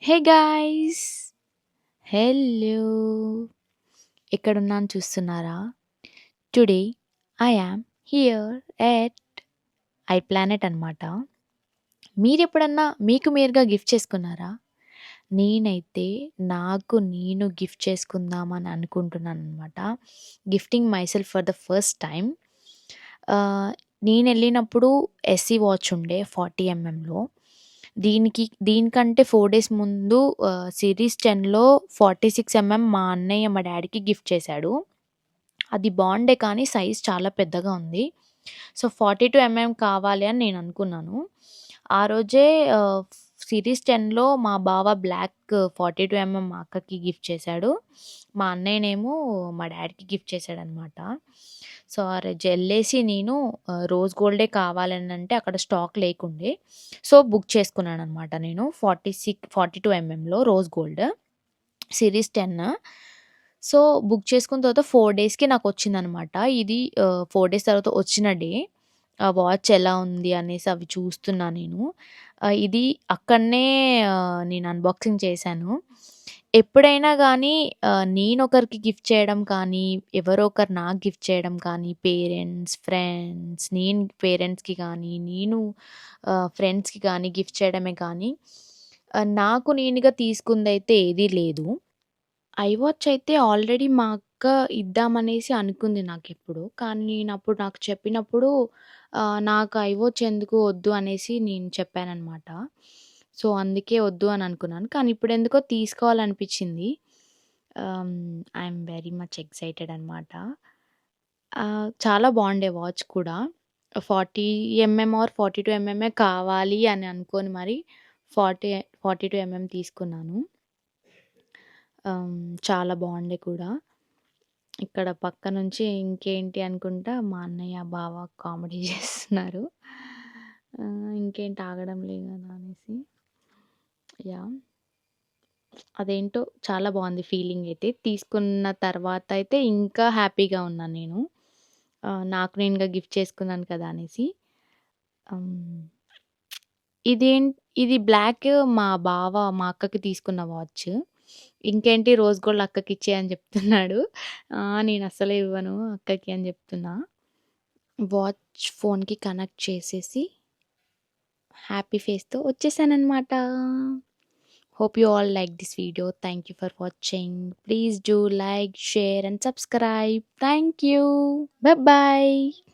Hey guys! Hello! ఎక్కడున్నాను చూస్తున్నారా? Today I am here at iPlanet అనమాట. మీరెప్పుడన్నా మీకు మీరుగా గిఫ్ట్ చేసుకున్నారా? నేనైతే నాకు నేను గిఫ్ట్ చేసుకుందామని అనుకుంటున్నాననమాట. Gifting myself for the first time. Ah, నేనెళ్ళినప్పుడు ఎస్సీ వాచ్ ఉండే 40 ఎంఎంలో. దీనికంటే 4 డేస్ ముందు సిరీస్ 10లో 46 ఎంఎం మా అన్నయ్య మా డ్యాడీకి గిఫ్ట్ చేశాడు. అది బావుండే కానీ సైజ్ చాలా పెద్దగా ఉంది. సో, 42 ఎంఎం కావాలి అని నేననుకున్నాను. ఆ రోజే సిరీస్ 10లో మా బావ బ్లాక్ 42 ఎంఎం మా అక్కకి గిఫ్ట్ చేశాడు. మా అన్నయ్యనేమో మా డ్యాడీకి గిఫ్ట్ చేశాడనమాట. సో, ఆ రోజు ఎళ్ళేసి నేను రోజ్ గోల్డే కావాలనంటే అక్కడ స్టాక్ లేకుండే. సో, బుక్ చేసుకున్నాననమాట నేను 42 ఎంఎంలో rose gold series 10. So, book చేసుకున్న తర్వాత 4 డేస్‌కి నాకొచ్చిందనమాట. ఇది 4 డేస్ తర్వాత వచ్చిన డే. ఆ వాచ్ ఎలా ఉంది అనేసి అవి చూస్తున్నా నేను. ఇది అక్కడనే నేను అన్బాక్సింగ్ చేశాను. ఎప్పుడైనా గానీ నేనొకరికి గిఫ్ట్ చేయడం కానీ, ఎవరో ఒకరు నాకు గిఫ్ట్ చేయడం కానీ, పేరెంట్స్, ఫ్రెండ్స్, నేను పేరెంట్స్‌కి గానీ, నేను ఫ్రెండ్స్‌కి గానీ గిఫ్ట్ చేయడమే కానీ, నాకు నేనుగా తీసుకుందైతే ఏదీ లేదు. ఐవాచ్ అయితే ఆల్రెడీ మా అక్క ఇద్దామనేసి అనుకుంది నాకెప్పుడో. కానీ నేనప్పుడు నాకు చెప్పినప్పుడు నాకు ఐవాచ్ ఎందుకు వద్దు అనేసి నేను చెప్పాననమాట. సో, అందుకే వద్దు అని అనుకున్నాను. కానీ ఇప్పుడెందుకో తీసుకోవాలనిపిచ్చింది. ఐయామ్ వెరీ మచ్ ఎక్సైటెడ్ అనమాట. చాలా బావుండే వాచ్ కూడా. 40 ఎంఎం ఆర్ 42 ఎంఎంఏ కావాలి అని అనుకోని మరి 40 42 ఎంఎం తీసుకున్నాను. చాలా బావుండే కూడా. ఇక్కడ పక్క నుంచి ఇంకేంటి అనుకుంటా మా అన్నయ్య, బావ కామెడీ చేస్తున్నారు. ఇంకేంటి ఆగడం లేదు గదా అనేసి. యాహ్! అదేంటో చాలా బావుంది ఫీలింగయితే. తీసుకున్న తర్వాత అయితే ఇంకా హ్యాపీగా ఉన్నాను నేను. నాకు నేనుగా గిఫ్ట్ చేసుకున్నాను కదా అనేసి. హ్మ్. ఇదేం ఇది బ్లాక్ మా అక్కకి తీసుకున్న వాచ్. ఇంకేంటి రోజ్ గోల్డ్ అక్కకిచ్చేయి అని చెప్తున్నాడు. నేనస్సలే ఇవ్వను అక్కకి అని చెప్తున్నా. వాచ్ ఫోన్‌కి కనెక్ట్ చేసేసి happy ఫేస్‌తో వచ్చేసాననమాట. Hope you all like this video. Thank you for watching. Please do like, share and subscribe. Thank you. Bye bye.